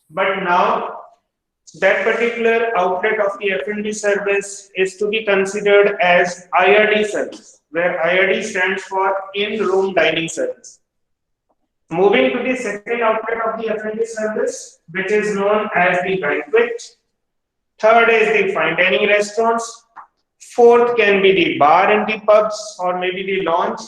But now that particular outlet of the F&B service is to be considered as IRD service, where IRD stands for in-room dining service. Moving to the second outlet of the F&B service, which is known as the banquet. Third is the fine dining restaurants. Fourth can be the bar and the pubs or maybe the lounge.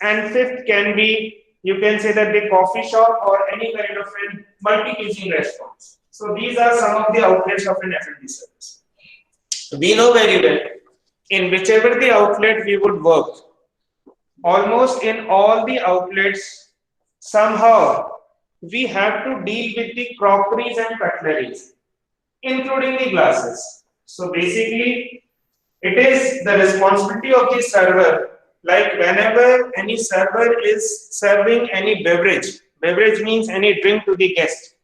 And fifth can be, you can say that the coffee shop or any kind of a multi-cuisine restaurants. So these are some of the outlets of an F&B service. We know very well, in whichever the outlet we would work, almost in all the outlets, somehow we have to deal with the crockeries and cutleries, including the glasses. So basically, it is the responsibility of the server, like whenever any server is serving any beverage means any drink to the guest,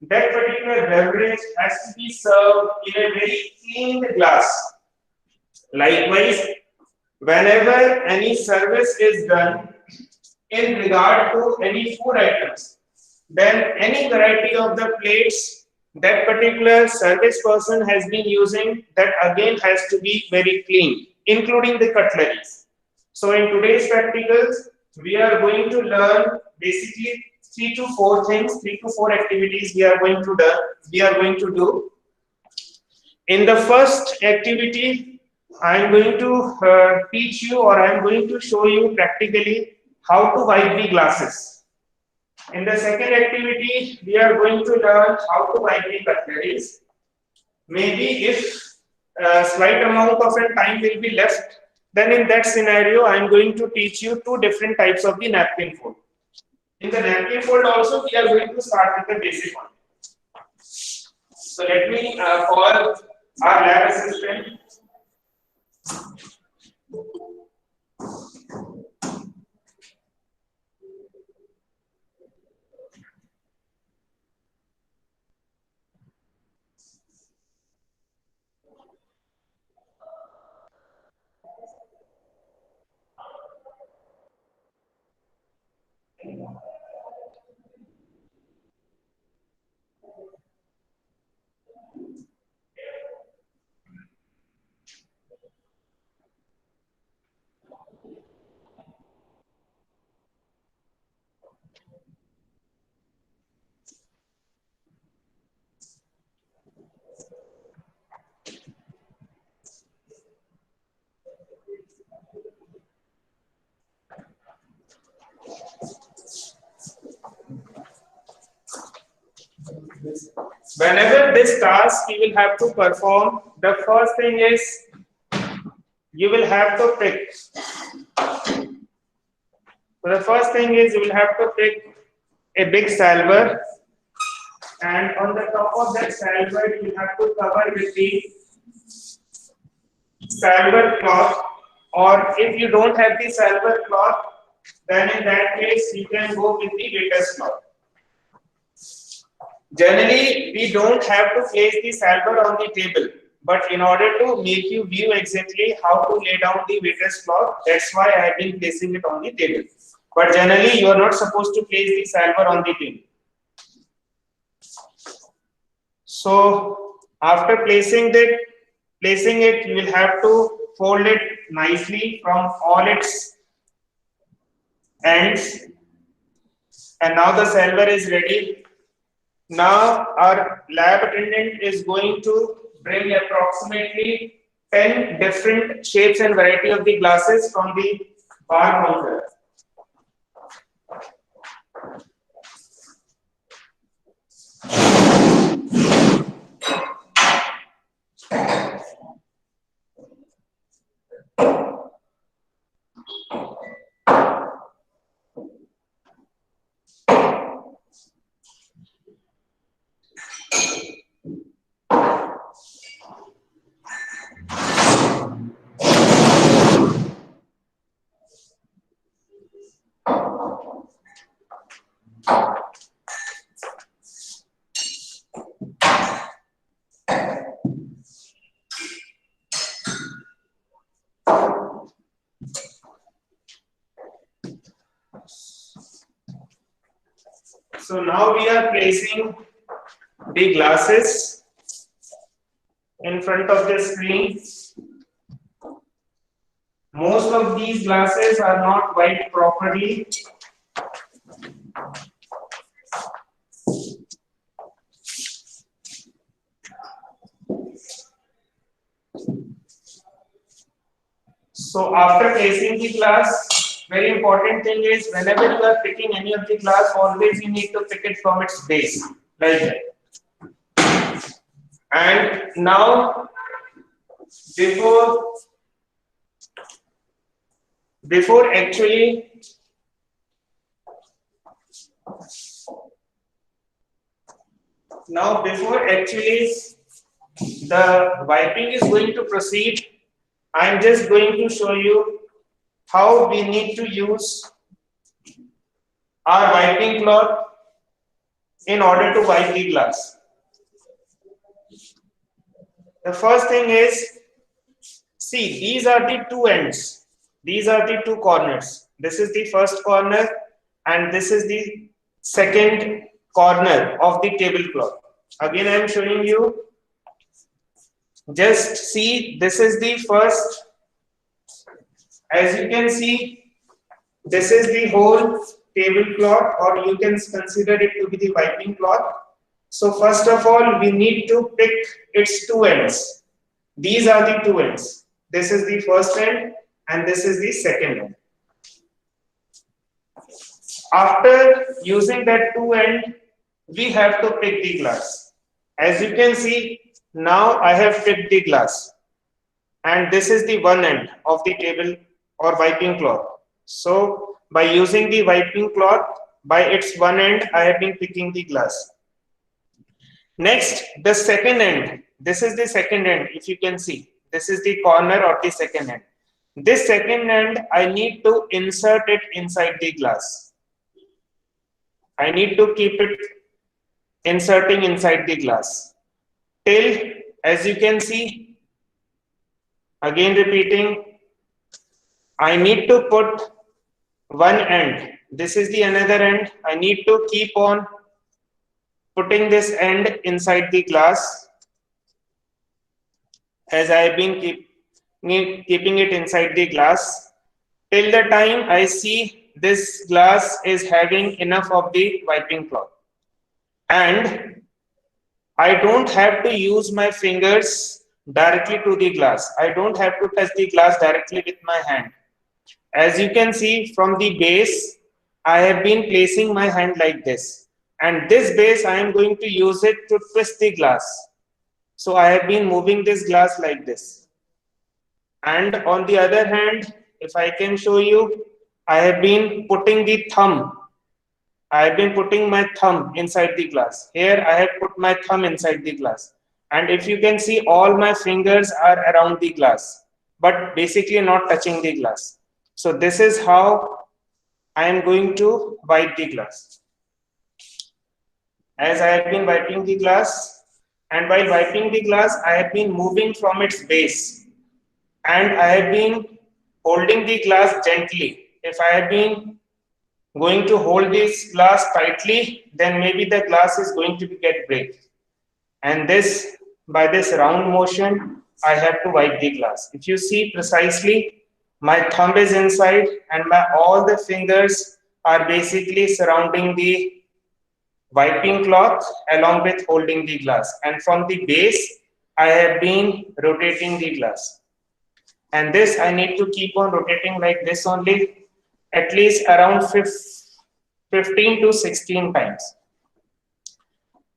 that particular beverage has to be served in a very clean glass. Likewise, whenever any service is done in regard to any food items, then any variety of the plates that particular service person has been using, that again has to be very clean, including the cutleries. So in today's practicals, we are going to learn basically three to four activities we are going to do. In the first activity, I am going to teach you, or I am going to show you practically how to wipe the glasses. In the second activity, we are going to learn how to wipe the cutleries. Maybe if a slight amount of time will be left, then in that scenario, I am going to teach you two different types of the napkin fold. In the napkin fold also, we are going to start with the basic one. So let me call our lab assistant. Whenever this task you will have to perform, the first thing is you will have to pick. So the first thing is you will have to pick a big salver, and on the top of that salver you have to cover with the salver cloth, or if you don't have the salver cloth, then in that case you can go with the waiter's cloth. Generally, we don't have to place the salver on the table, but in order to make you view exactly how to lay down the waiter's cloth, that's why I have been placing it on the table. But generally, you are not supposed to place the salver on the table. So after placing it, you will have to fold it nicely from all its ends. And now the salver is ready. Now our lab attendant is going to bring approximately 10 different shapes and variety of the glasses from the bar counter. So now we are placing the glasses in front of the screen. Most of these glasses are not wiped properly. So after placing the glass, very important thing is whenever you are picking any of the glass, always you need to pick it from its base, like that. And now, before actually the wiping is going to proceed, I am just going to show you how we need to use our wiping cloth in order to wipe the glass. The first thing is, see, these are the two ends. These are the two corners. This is the first corner and this is the second corner of the tablecloth. Again, I am showing you. Just see, this is the first. As you can see, this is the whole tablecloth, or you can consider it to be the wiping cloth. So first of all, we need to pick its two ends. These are the two ends. This is the first end and this is the second end. After using that two end, we have to pick the glass. As you can see, now I have picked the glass. And this is the one end of the table or wiping cloth. So by using the wiping cloth, by its one end, I have been picking the glass. Next, the second end. This is the second end, if you can see. This is the corner or the second end. This second end, I need to insert it inside the glass. I need to keep it inserting inside the glass. Till, as you can see, again repeating, I need to put one end. This is the another end. I need to keep on putting this end inside the glass, as I have been keeping it inside the glass till the time I see this glass is having enough of the wiping cloth. And I don't have to use my fingers directly to the glass. I don't have to touch the glass directly with my hand. As you can see from the base, I have been placing my hand like this. And this base, I am going to use it to twist the glass. So I have been moving this glass like this. And on the other hand, if I can show you, I have been putting the thumb. I have been putting my thumb inside the glass. Here I have put my thumb inside the glass. And if you can see, all my fingers are around the glass, but basically not touching the glass. So this is how I am going to wipe the glass. As I have been wiping the glass, and while wiping the glass, I have been moving from its base. And I have been holding the glass gently. If I have been going to hold this glass tightly, then maybe the glass is going to get break. And this, by this round motion, I have to wipe the glass. If you see precisely, my thumb is inside and all the fingers are basically surrounding the wiping cloth along with holding the glass. And from the base, I have been rotating the glass. And this I need to keep on rotating like this only, at least around 15 to 16 times.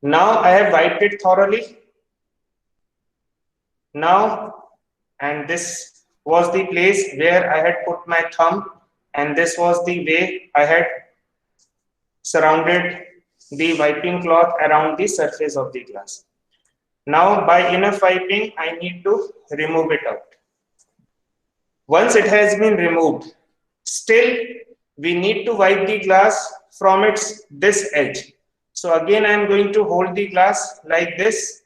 Now I have wiped it thoroughly. Now, and this was the place where I had put my thumb, and this was the way I had surrounded the wiping cloth around the surface of the glass. Now by enough wiping, I need to remove it out. Once it has been removed, still we need to wipe the glass from this edge. So again, I am going to hold the glass like this,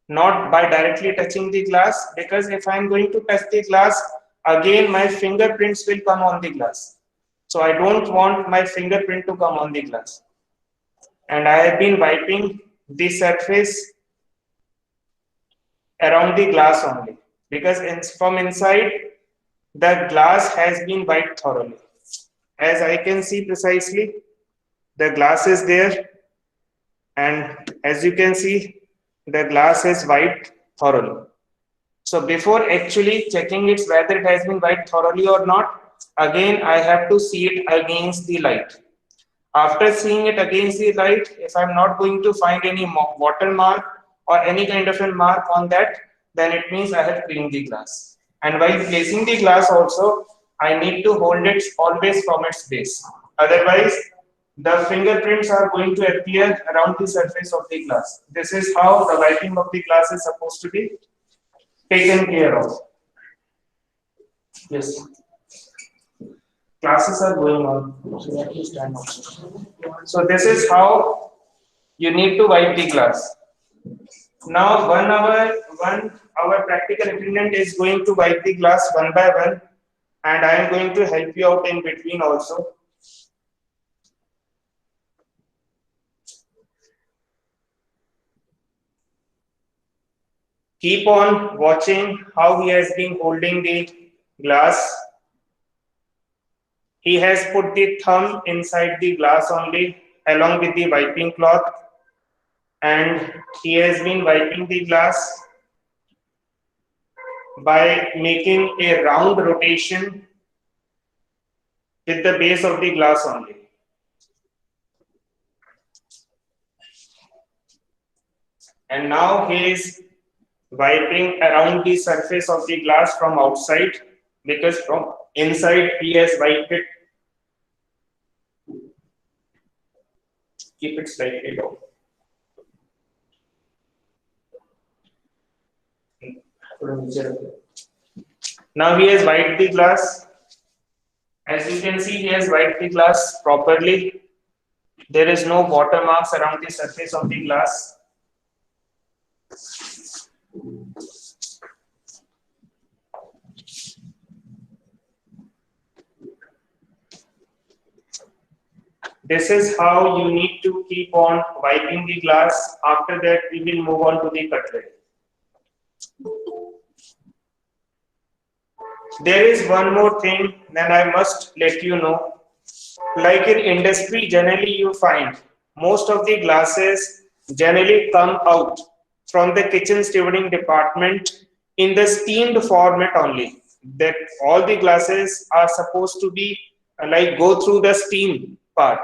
not by directly touching the glass, because if I am going to touch the glass, again my fingerprints will come on the glass. So I don't want my fingerprint to come on the glass. And I have been wiping the surface around the glass only, because from inside the glass has been wiped thoroughly. As I can see precisely, the glass is there, and as you can see, the glass is wiped thoroughly. So before actually checking it whether it has been wiped thoroughly or not, again I have to see it against the light. After seeing it against the light, if I'm not going to find any watermark or any kind of a mark on that, then it means I have cleaned the glass. And while placing the glass also, I need to hold it always from its base. Otherwise, the fingerprints are going to appear around the surface of the glass. This is how the wiping of the glass is supposed to be taken care of. Yes. Classes are going on. So this is how you need to wipe the glass. Now our practical attendant is going to wipe the glass one by one, and I am going to help you out in between also. Keep on watching how he has been holding the glass. He has put the thumb inside the glass only along with the wiping cloth, and he has been wiping the glass by making a round rotation with the base of the glass only. And now he is wiping around the surface of the glass from outside, because from inside he has wiped it. Keep it slightly low. Now he has wiped the glass. As you can see, he has wiped the glass properly. There is no watermarks around the surface of the glass. This is how you need to keep on wiping the glass. After that, we will move on to the cutlery. There is one more thing that I must let you know. Like in industry, generally you find most of the glasses generally come out from the kitchen stewarding department in the steamed format only. That all the glasses are supposed to be like go through the steam part.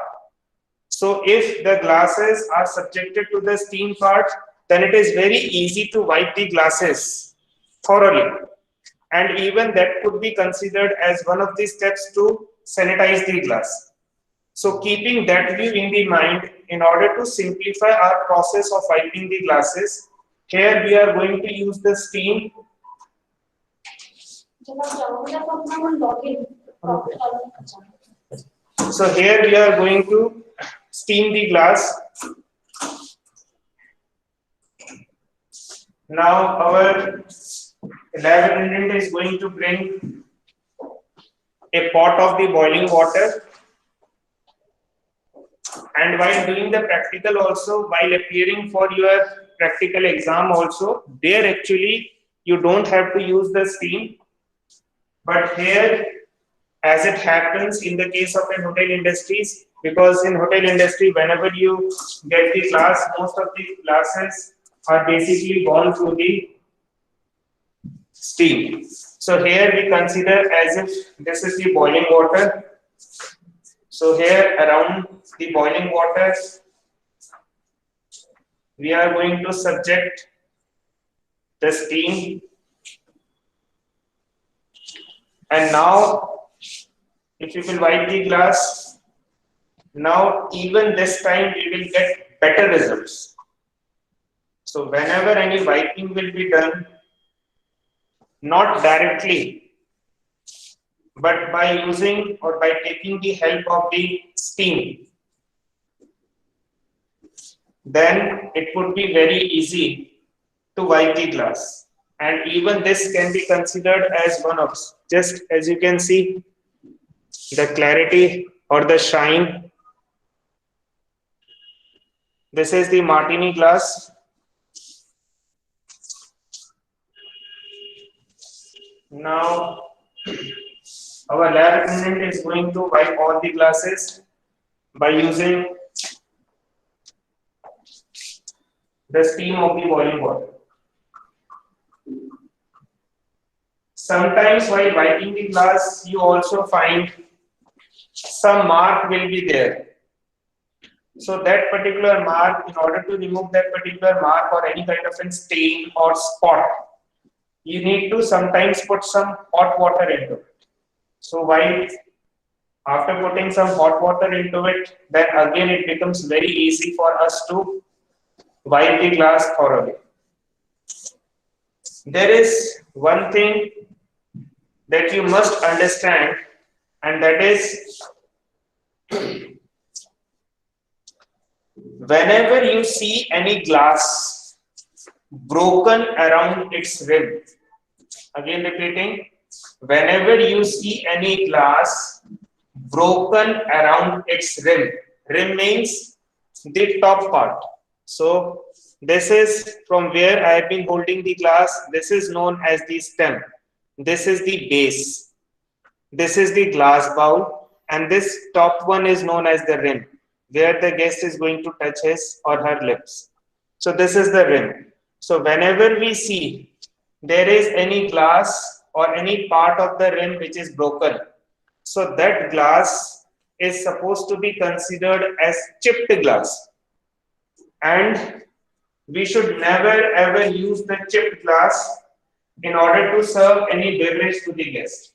So if the glasses are subjected to the steam part, then it is very easy to wipe the glasses thoroughly. And even that could be considered as one of the steps to sanitize the glass. So keeping that view in the mind, in order to simplify our process of wiping the glasses, here we are going to use the steam. So here we are going to steam the glass. Now our lab attendant is going to bring a pot of the boiling water, and while doing the practical also, while appearing for your practical exam also, there actually you don't have to use the steam, but here, as it happens in the case of an hotel industries, because in hotel industry whenever you get the glass, most of the glasses are basically gone through the steam. So here we consider as if this is the boiling water. So here around the boiling water, we are going to subject the steam. And now, if you will wipe the glass, now even this time we will get better results. So whenever any wiping will be done, not directly, but by using or by taking the help of the steam, then it would be very easy to wipe the glass. And even this can be considered as one of, just as you can see, the clarity or the shine. This is the martini glass. Now, our lab attendant is going to wipe all the glasses by using the steam of the boiling water. Sometimes while wiping the glass, you also find some mark will be there. So that particular mark, in order to remove that particular mark or any kind of a stain or spot, you need to sometimes put some hot water into it. So while after putting some hot water into it, then again it becomes very easy for us to wipe the glass thoroughly. There is one thing that you must understand, and that is whenever you see any glass broken around its rim, again repeating, whenever you see any glass broken around its rim, rim means the top part. So this is from where I have been holding the glass. This is known as the stem. This is the base. This is the glass bowl, and this top one is known as the rim, where the guest is going to touch his or her lips. So this is the rim. So whenever we see there is any glass or any part of the rim which is broken, so that glass is supposed to be considered as chipped glass, and we should never ever use the chipped glass in order to serve any beverage to the guest.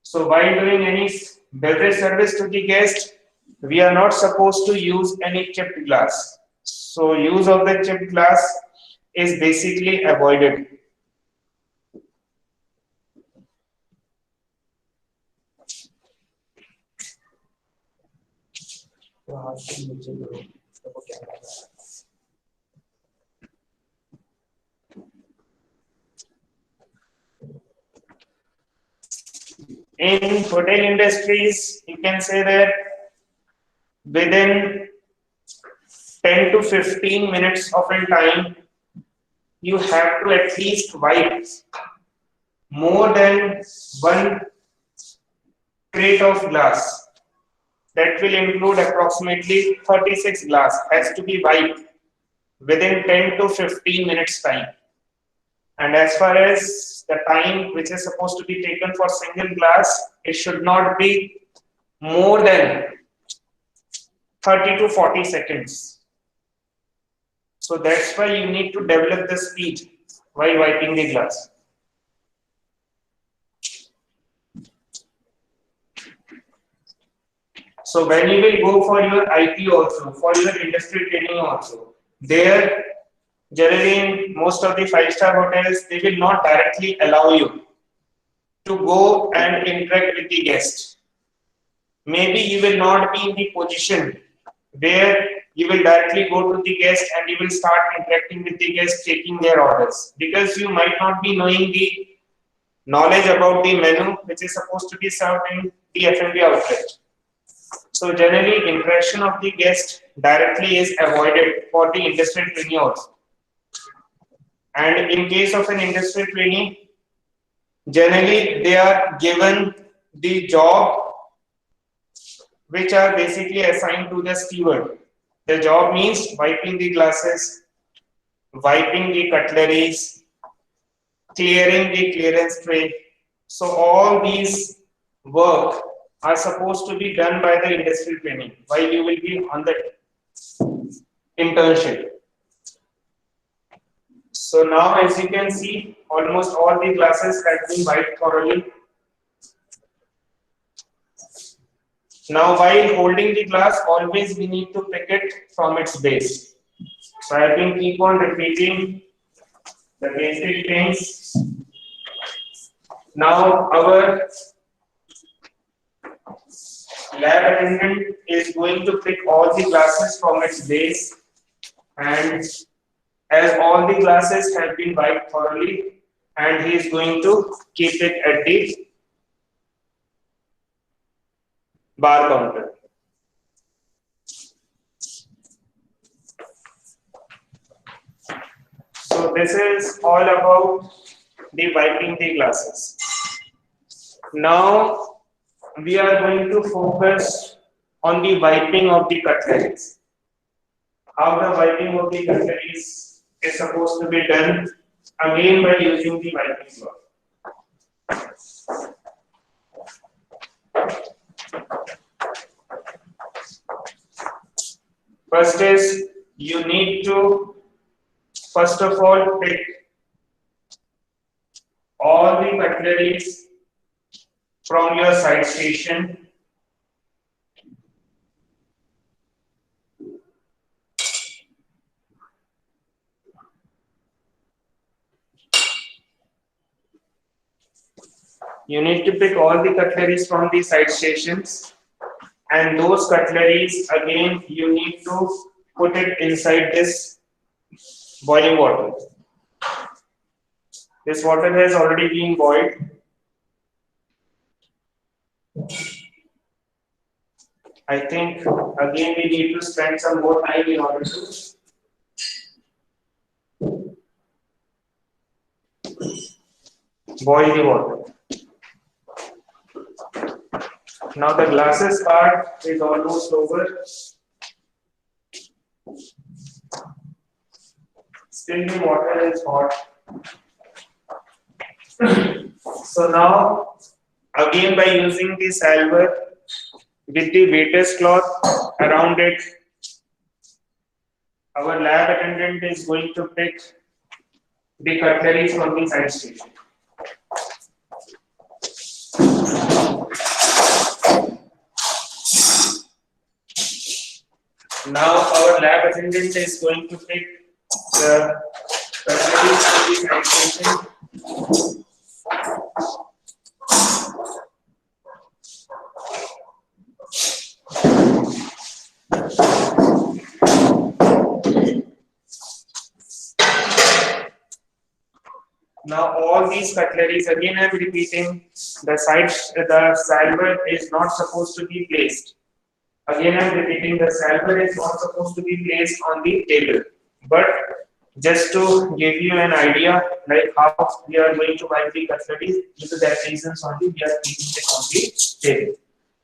So while doing any beverage service to the guest, we are not supposed to use any chipped glass. So use of the chipped glass is basically avoided. In hotel industries, you can say that within 10 to 15 minutes of a time, you have to at least wipe more than one crate of glass. That will include approximately 36 glass has to be wiped within 10 to 15 minutes time. And as far as the time which is supposed to be taken for single glass, it should not be more than 30 to 40 seconds. So that's why you need to develop the speed while wiping the glass. So when you will go for your IT also, for your industry training also, there generally in most of the five-star hotels, they will not directly allow you to go and interact with the guest. Maybe you will not be in the position where you will directly go to the guest and you will start interacting with the guest, taking their orders, because you might not be knowing the knowledge about the menu which is supposed to be served in the F&B outlet. So generally, interaction of the guest directly is avoided for the industry trainee also. And in case of an industry trainee, generally they are given the job which are basically assigned to the steward. The job means wiping the glasses, wiping the cutleries, clearing the clearance tray. So all these work are supposed to be done by the industry training while you will be on the internship. So now as you can see, almost all the glasses have been wiped thoroughly. Now while holding the glass, always we need to pick it from its base. So I can keep on repeating the basic things. Now our lab attendant is going to pick all the glasses from its base, and as all the glasses have been wiped thoroughly, and he is going to keep it at the bar counter. So this is all about the wiping the glasses. Now we are going to focus on the wiping of the cutleries. How the wiping of the cutleries is supposed to be done, again by using the wiping cloth. First is you need to first of all pick all the cutleries from your side station. You need to pick all the cutleries from the side stations, and those cutleries again you need to put it inside this boiling water. This water has already been boiled. I think again we need to spend some more time in order to boil the water. Now the glasses part is almost over. Still the water is hot. So now again by using the salver with the weightless cloth around it, our lab attendant is going to pick the cutleries from the side station. Now our lab attendant is going to pick the cutleries from the side station. Now all these cutleries, again I am repeating, the salver is not supposed to be placed. Again I am repeating, the salver is not supposed to be placed on the table. But just to give you an idea, like how we are going to wipe the cutleries, due to that reasons only we are keeping it on the table.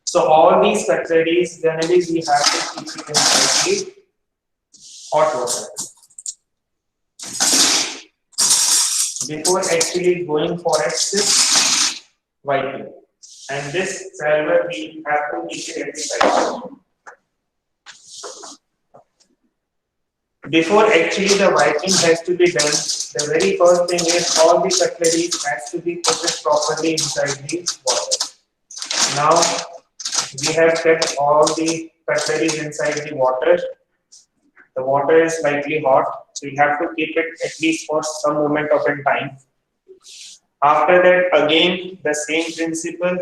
So all these cutleries, generally we have to keep it inside the hot water before actually going for its wiping. And this salver we have to keep it at the side. Before actually the wiping has to be done, the very first thing is all the cutleries has to be put properly inside the water. Now we have kept all the cutleries inside the water. The water is slightly hot, so you have to keep it at least for some moment of time. After that, again the same principle.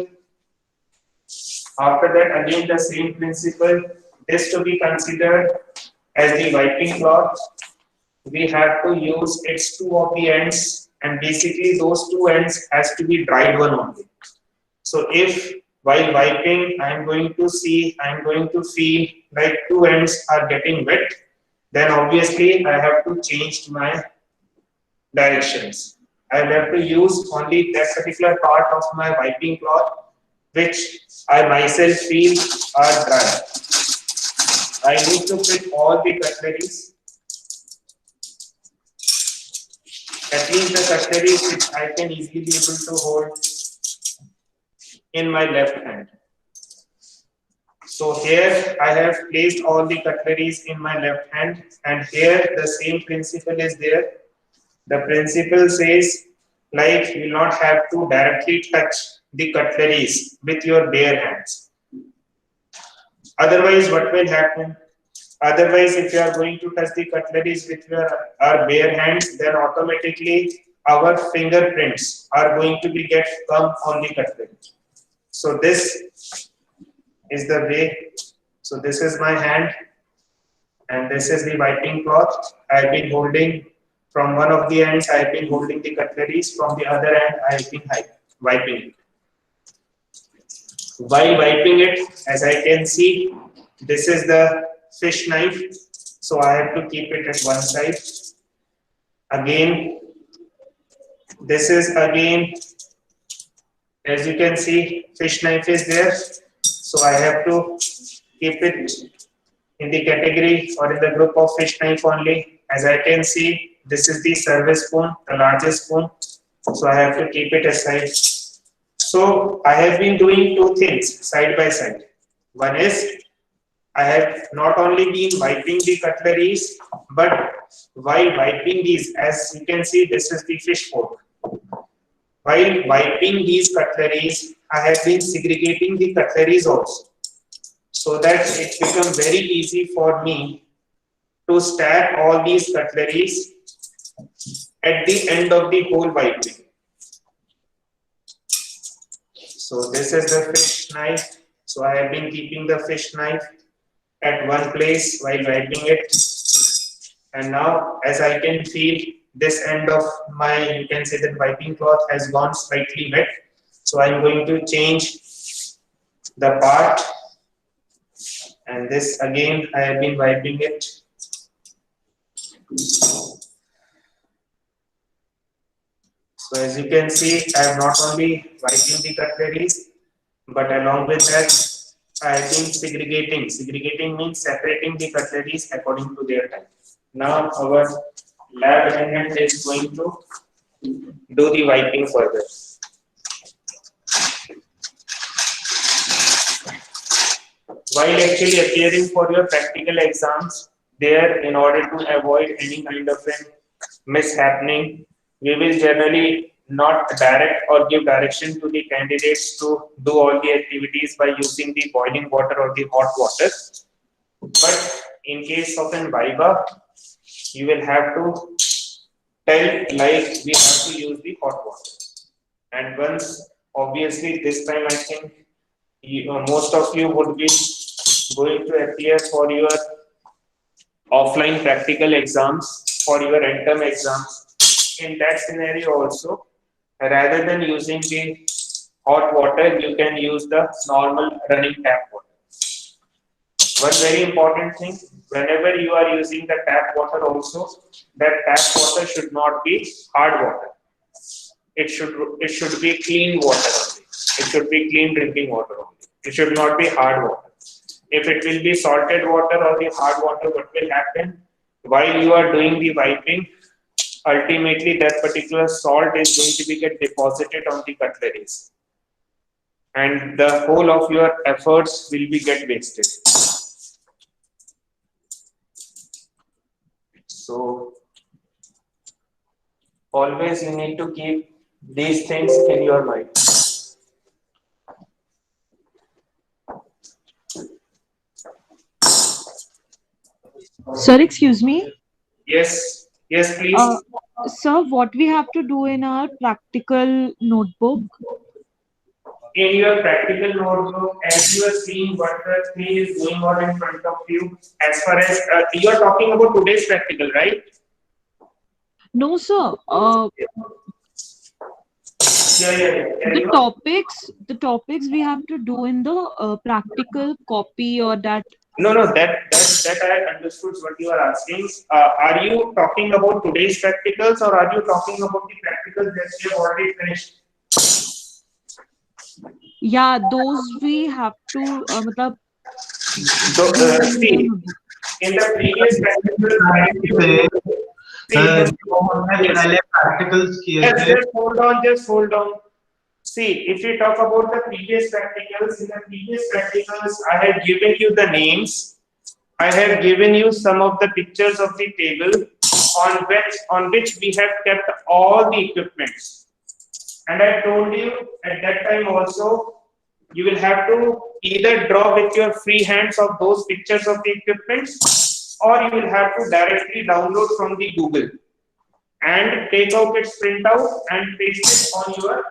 This to be considered as the wiping cloth. We have to use its two of the ends, and basically those two ends has to be dried one only. So if while wiping I am going to feel like two ends are getting wet, then obviously I have to change my directions. I will have to use only that particular part of my wiping cloth which I myself feel are dry. I need to pick all the cutleries, at least the cutleries which I can easily be able to hold in my left hand. So here I have placed all the cutleries in my left hand, and here the same principle is there. The principle says like you will not have to directly touch the cutleries with your bare hands. Otherwise, what will happen? Otherwise, if you are going to touch the cutleries with our bare hands, then automatically our fingerprints are going to be come on the cutlery. So this is the way. So this is my hand, and this is the wiping cloth. I have been holding from one of the ends. I have been holding the cutleries. From the other end, I have been wiping it. While wiping it, as I can see, this is the fish knife. So I have to keep it at one side. Again, this is again, as you can see, fish knife is there. So I have to keep it in the category or in the group of fish knife only. As I can see, this is the service spoon, the largest spoon. So I have to keep it aside. So I have been doing two things side by side. One is I have not only been wiping the cutleries, but while wiping these, as you can see, this is the fish fork. While wiping these cutleries, I have been segregating the cutleries also, so that it becomes very easy for me to stack all these cutleries at the end of the whole wiping. So this is the fish knife. So I have been keeping the fish knife at one place while wiping it. And now, as I can feel, this end of my, you can say that wiping cloth has gone slightly wet. So I'm going to change the part. And this again, I have been wiping it. So as you can see, I am not only wiping the cutleries, but along with that, I have been segregating. Segregating means separating the cutleries according to their type. Now our lab attendant is going to do the wiping further. While actually appearing for your practical exams, there, in order to avoid any kind of an mishappening, we will generally not direct or give direction to the candidates to do all the activities by using the boiling water or the hot water. But in case of an viva, you will have to tell like we have to use the hot water. And once, obviously, this time I think most of you would be going to appear for your offline practical exams, for your end-term exams. In that scenario also, rather than using the hot water, you can use the normal running tap water. One very important thing, whenever you are using the tap water also, that tap water should not be hard water. It should be clean water only. It should be clean drinking water only. It should not be hard water. If it will be salted water or the hard water, what will happen? While you are doing the wiping, ultimately that particular salt is going to be get deposited on the cutleries. And the whole of your efforts will be get wasted. So always you need to keep these things in your mind. Sir, excuse me. Yes, yes, please. Sir, what we have to do in our practical notebook? In your practical notebook, as you are seeing what the screen is going on in front of you, as far as you are talking about today's practical, right? No, sir. Yeah. The topics we have to do in the practical copy or that. No, that I understood what you are asking. Are you talking about today's practicals or are you talking about the practicals that you have already finished? Yeah, those we have to. So, see, in the previous practicals, just hold on. See, if we talk about the previous practicals, in the previous practicals, I have given you the names. I have given you some of the pictures of the table on which we have kept all the equipments. And I told you at that time also, you will have to either draw with your free hands of those pictures of the equipments, or you will have to directly download from the Google and take out its printout and paste it on your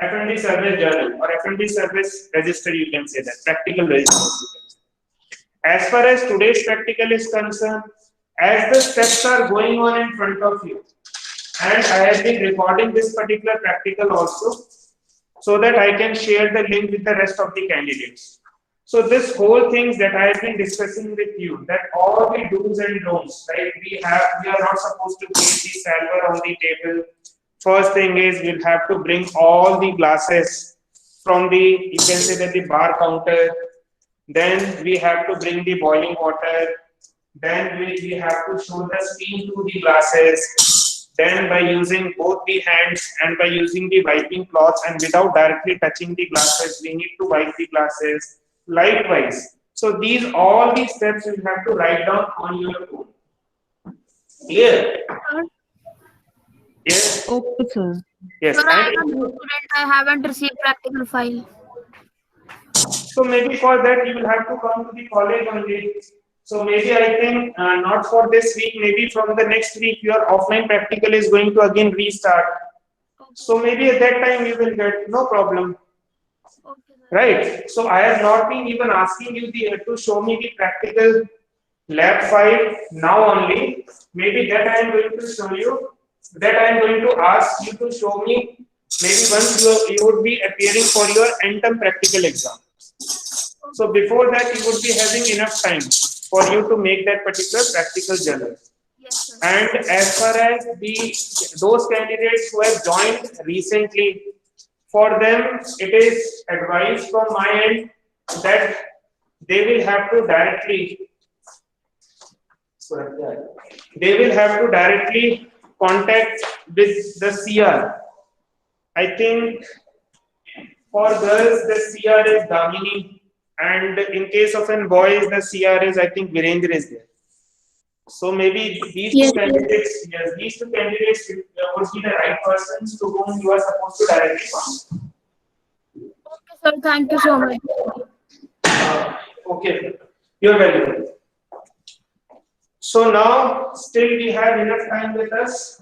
F&D service journal or F&D service register, you can say that, practical register. As far as today's practical is concerned, as the steps are going on in front of you, and I have been recording this particular practical also, so that I can share the link with the rest of the candidates. So this whole things that I have been discussing with you, that all the do's and don'ts, right? We are not supposed to keep the salver on the table. First thing is we'll have to bring all the glasses from the, you can say that the bar counter. Then we have to bring the boiling water. Then we have to show the steam to the glasses. Then by using both the hands and by using the wiping cloth and without directly touching the glasses, we need to wipe the glasses. Likewise. So all these steps you have to write down on your phone. Clear? Yes? Okay, sir. Yes. Sir, I And am a new student. I haven't received practical file. so maybe for that you will have to come to the college only. So maybe I think not for this week, maybe from the next week your offline practical is going to again restart. So maybe at that time you will get no problem. Okay, sir. Right. So I have not been even asking you to show me the practical lab file now only. Maybe that I am going to show you. That I am going to ask you to show me maybe once you would be appearing for your end-term practical exam. So before that you would be having enough time for you to make that particular practical journal. Yes, sir. And as far as those candidates who have joined recently, for them it is advice from my end that they will have to directly contact with the CR. I think for girls the CR is Damini, and in case of an boys the CR is, I think, Virendra is there. So maybe these Yes, two candidates, yes, these two candidates would be the right persons to whom you are supposed to directly contact. Okay, sir. Thank you so much. Okay, you're welcome. So now still we have enough time with us.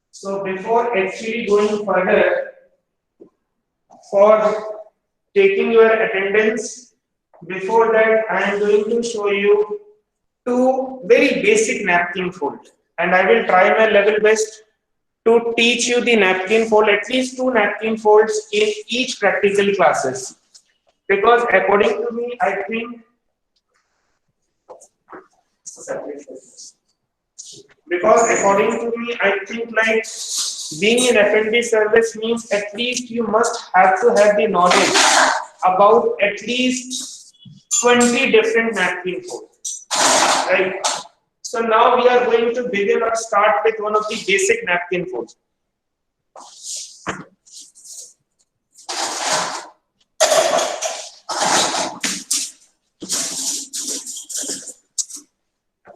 So before actually going further for taking your attendance, before that I am going to show you two very basic napkin fold, and I will try my level best to teach you the napkin fold, at least two napkin folds in each practical classes, because according to me I think like being in F&B service means at least you must have to have the knowledge about at least 20 different napkin folds, right? So now we are going to begin or start with one of the basic napkin folds.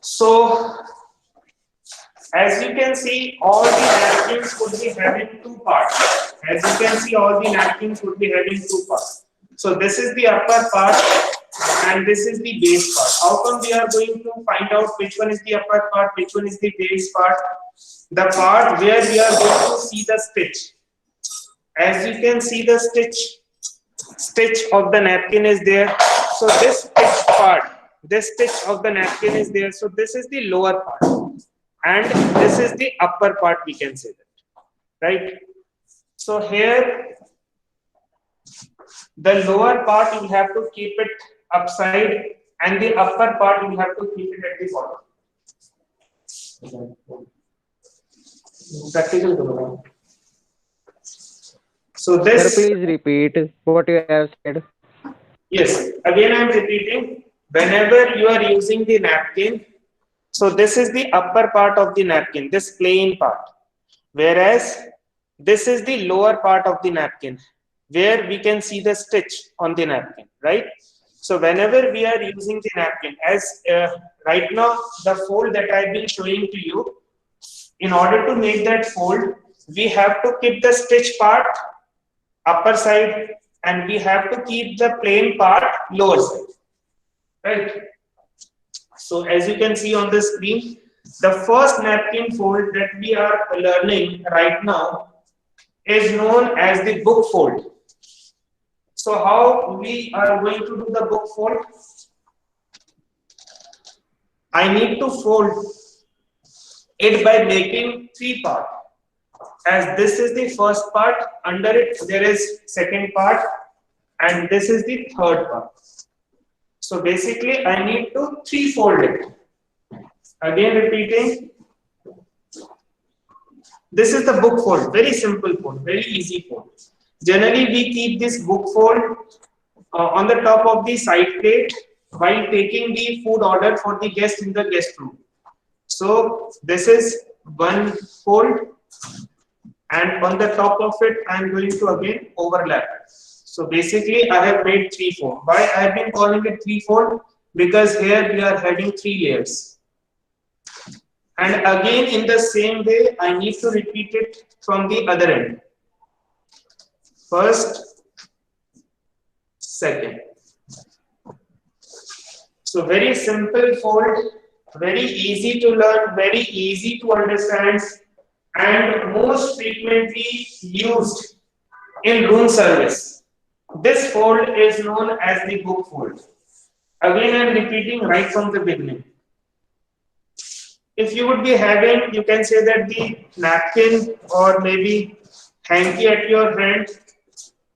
So as you can see, all the napkins would be having two parts. As you can see, all the napkins would be having two parts. So this is the upper part and this is the base part. How come we are going to find out which one is the upper part, which one is the base part? The part where we are going to see the stitch. As you can see, the stitch of the napkin is there. So this stitch of the napkin is there. So this is the lower part. And this is the upper part, we can say that, right? So here, the lower part you have to keep it upside, and the upper part you have to keep it at the bottom. Practical. So this. Sir, please repeat what you have said. Yes, again I am repeating. Whenever you are using the napkin, so this is the upper part of the napkin, this plain part, whereas this is the lower part of the napkin, where we can see the stitch on the napkin, right? So whenever we are using the napkin, as right now the fold that I've been showing to you, in order to make that fold, we have to keep the stitch part upper side and we have to keep the plain part lower side, right? So as you can see on the screen, the first napkin fold that we are learning right now is known as the book fold. So how we are going to do the book fold? I need to fold it by making three parts. As this is the first part, under it there is second part, and this is the third part. So basically I need to three-fold it. Again repeating. This is the book fold, very simple fold, very easy fold. Generally we keep this book fold on the top of the side plate while taking the food order for the guest in the guest room. So this is one fold, and on the top of it I am going to again overlap. So basically I have made three-fold. Why I have been calling it three-fold? Because here we are having three layers. And again in the same way I need to repeat it from the other end. First, second. So very simple fold, very easy to learn, very easy to understand, and most frequently used in room service. This fold is known as the book fold. Again I am repeating right from the beginning. If you would be having, you can say that the napkin or maybe hanky at your hand,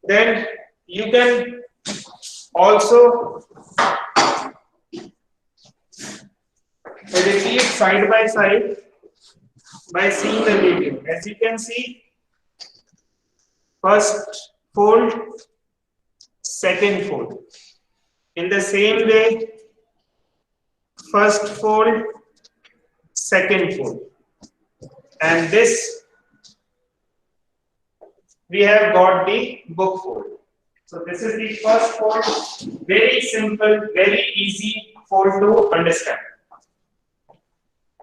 then you can also repeat side by side by seeing the video. As you can see, first fold, second fold. In the same way, first fold, second fold. And this, we have got the book fold. So this is the first fold, very simple, very easy fold to understand.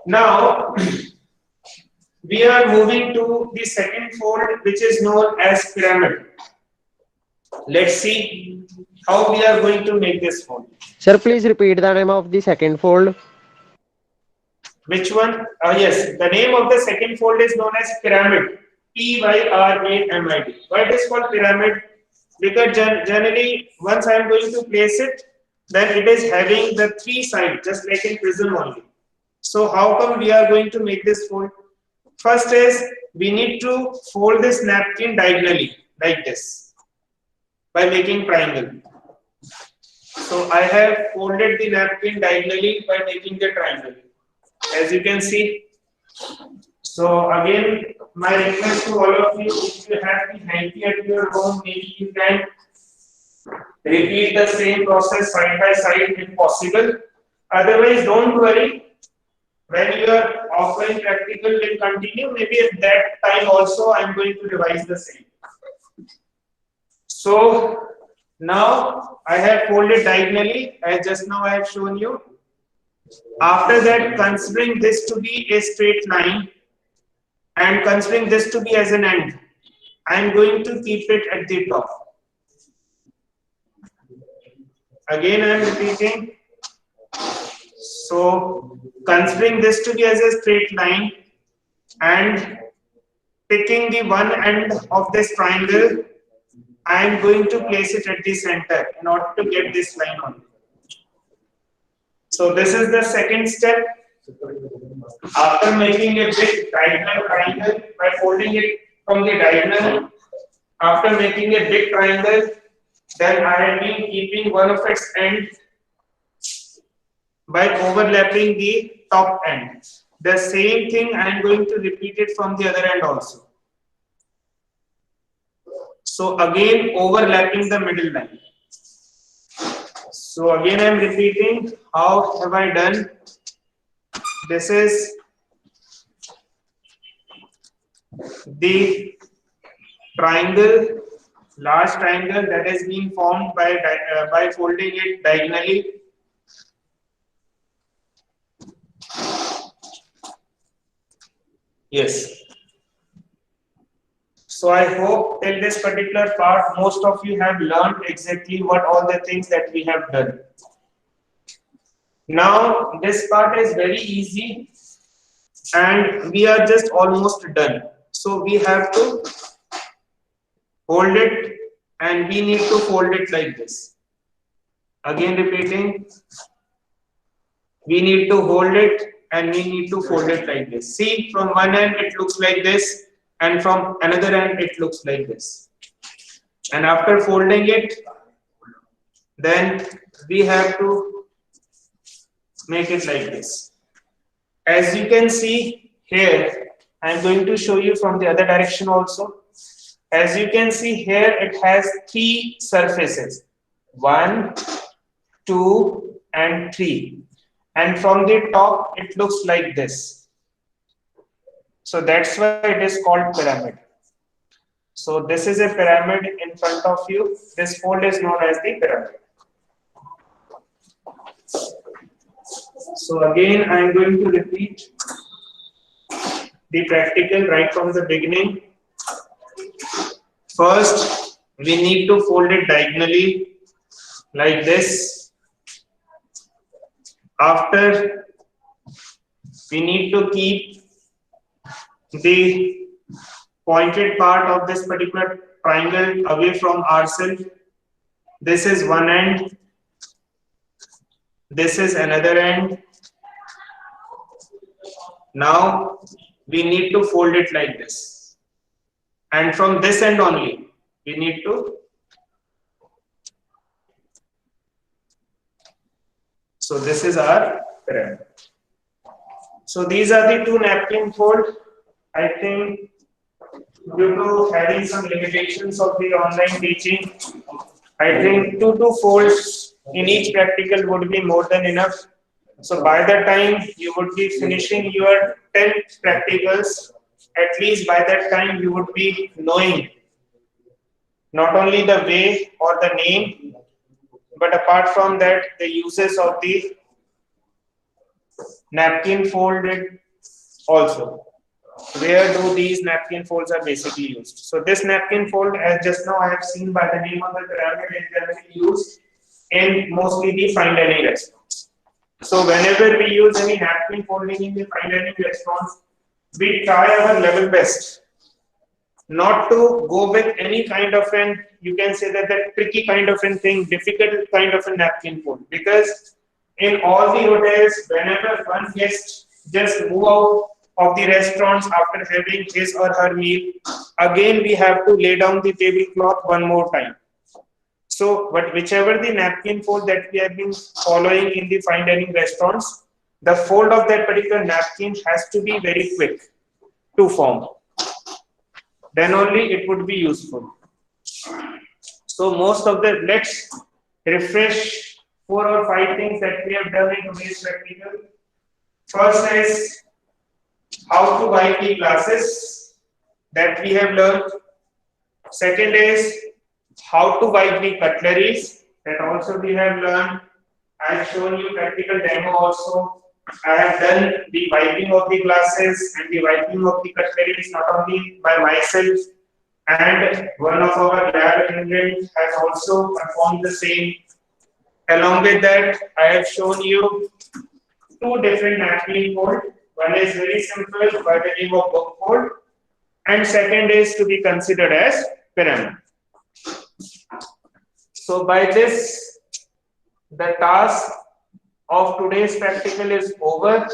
Now, we are moving to the second fold, which is known as pyramid. Let's see how we are going to make this fold. Sir, please repeat the name of the second fold. Which one? Yes, the name of the second fold is known as pyramid. Pyramid. Why it is called pyramid? Because generally, once I am going to place it, then it is having the three sides, just like in prism only. So how come we are going to make this fold? First is, we need to fold this napkin diagonally, like this, by making triangle. So I have folded the napkin diagonally by making the triangle, as you can see. So again, my request to all of you, if you have the hanky at your home, maybe you can repeat the same process side by side if possible. Otherwise, don't worry. When your offline practical will continue, maybe at that time also I am going to revise the same. So now I have folded diagonally, as just now I have shown you. After that, considering this to be a straight line and considering this to be as an end, I am going to keep it at the top. Again, I am repeating. So, considering this to be as a straight line and picking the one end of this triangle, I am going to place it at the center in order to get this line on. So, this is the second step. After making a big diagonal triangle by folding it from the diagonal, after making a big triangle, then I have been keeping one of its ends by overlapping the top end. The same thing I am going to repeat it from the other end also. So again overlapping the middle line. So again I am repeating how have I done. This is the triangle, large triangle that has been formed by folding it diagonally. Yes. So I hope till this particular part, most of you have learned exactly what all the things that we have done. Now this part is very easy and we are just almost done. So we have to hold it and we need to fold it like this. Again repeating, we need to hold it and we need to fold it like this. See, from one end it looks like this and from another end it looks like this. And after folding it, then we have to make it like this. As you can see here, I'm going to show you from the other direction also. As you can see here, it has three surfaces, 1, 2, and 3. And from the top, it looks like this. So that's why it is called pyramid. So this is a pyramid in front of you. This fold is known as the pyramid. So again, I am going to repeat the practical right from the beginning. First, we need to fold it diagonally like this. After, we need to keep the pointed part of this particular triangle away from ourselves. This is one end. This is another end. Now we need to fold it like this. And from this end only, we need to. So this is our pyramid. So these are the two napkin fold. I think due to having some limitations of the online teaching, I think 2 folds in each practical would be more than enough. So by the time you would be finishing your 10 practicals, at least by that time you would be knowing not only the way or the name, but apart from that, the uses of the napkin folded also. Where do these napkin folds are basically used? So this napkin fold, as just now I have seen by the name of the pyramid, is generally used in mostly the fine dining restaurants. So whenever we use any napkin folding in the fine dining restaurants, we try our level best not to go with any kind of an, you can say that tricky kind of a thing, difficult kind of a napkin fold, because in all the hotels, whenever one guest just move out of the restaurants after having his or her meal, again we have to lay down the tablecloth one more time. So, but whichever the napkin fold that we have been following in the fine dining restaurants, the fold of that particular napkin has to be very quick to form. Then only it would be useful. So most of the, let's refresh 4 or 5 things that we have done in today's practical. First is how to wipe the glasses that we have learned. Second is how to wipe the cutleries, that also we have learned. I have shown you practical demo also. I have done the wiping of the glasses and the wiping of the cutleries not only by myself, and one of our lab attendants has also performed the same. Along with that, I have shown you 2 different napkin fold. One is very simple by the name of book fold, and second is to be considered as pyramid. So by this, the task of today's practical is over.